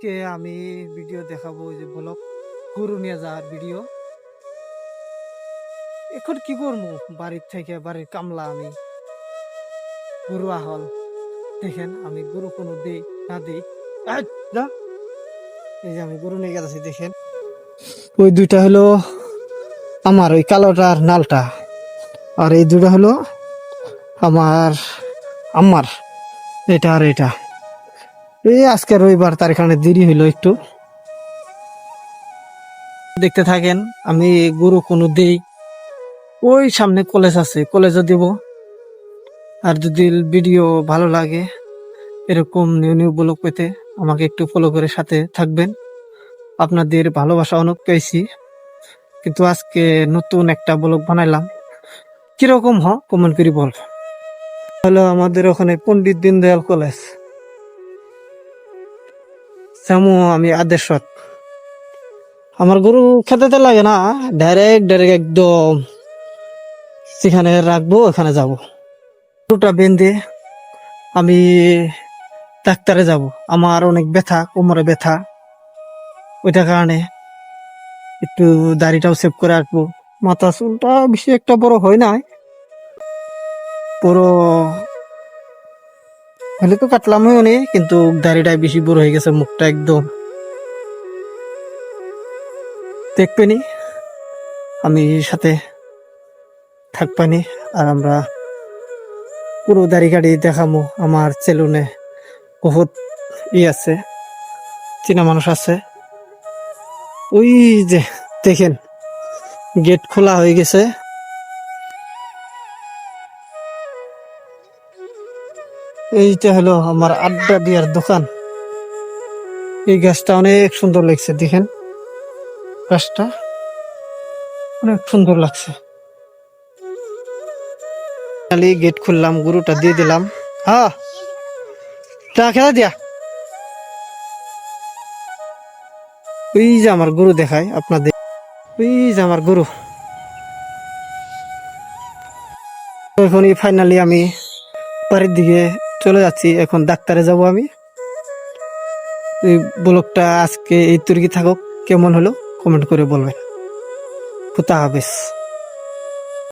আজকে আমি ভিডিও দেখাবো যে ব্লগ গরু নিয়ে যাওয়ার ভিডিও। এখন কি করবো, বাড়ির থেকে বাড়ির কামলা আমি, গরু আহল দেখেন আমি গরু কোনো দেই না দেই। যা, এই যে আমি গরু নিয়ে গেছি দেখেন। ওই দুইটা হলো আমার, ওই কালোটা আর নালটা, আর এই দুইটা হলো আমার আমার এটা আর এটা। এই আজকে রবিবার, তার কারণে দেরি হইলো একটু। দেখতে থাকেন, আমি গরু কোনো দেই, ওই সামনে কলেজ আছে, কলেজে দিব। আর যদি ভিডিও ভালো লাগে, এরকম নিউ নিউ ব্লগ পেতে আমাকে একটু ফলো করে সাথে থাকবেন। আপনাদের ভালোবাসা অনেক পেয়েছি, কিন্তু আজকে নতুন একটা ব্লগ বানাইলাম। কিরকম কমেন্ট করে বল। হলো আমাদের ওখানে পণ্ডিত দীনদয়াল কলেজ, যেমন আমি আদেশত। আমার গরু খেতে লাগে না, ডাইরেক্ট একদম যেখানে রাখবো ওখানে যাব। গরুটা বেঁধে আমি ডাক্তারে যাব। আমার অনেক ব্যথা, কোমরে ব্যথা, ওইটার কারণে একটু দাড়িটাও সেভ করে রাখবো। মাথা চুলটা বেশি একটা বড় হয় নাই, বড় হলে তো কাটলামই অনেক, কিন্তু দাড়িটা বেশি বড় হয়ে গেছে, মুখটা একদম দেখবেনি, আমি সাথে থাকবানি। আর আমরা পুরো দাড়ি কাটি দেখামো। আমার সেলুনে বহুত আছে, চেনা মানুষ আছে। ওই যে দেখেন, গেট খোলা হয়ে গেছে। এইটা হলো আমার আড্ডা দিয়ার দোকান। এই গাছটা অনেক সুন্দর লাগছে, দেখেন গাছটা অনেক সুন্দর লাগছে। খালি গেট খুললাম, গরুটা দিয়ে দিলাম। হ্যাঁ, টা খেলা দিয়া। ওই যে আমার গরু দেখায় আপনাদের, ওই যে আমার গরু। এখন ফাইনালি আমি বাড়ির দিকে চলে যাচ্ছি, এখন ডাক্তারে যাব আমি। এই ব্লগটা আজকে এই তৈরি থাকুক, কেমন হলো কমেন্ট করে বলবেন। খুদা হাফেজ।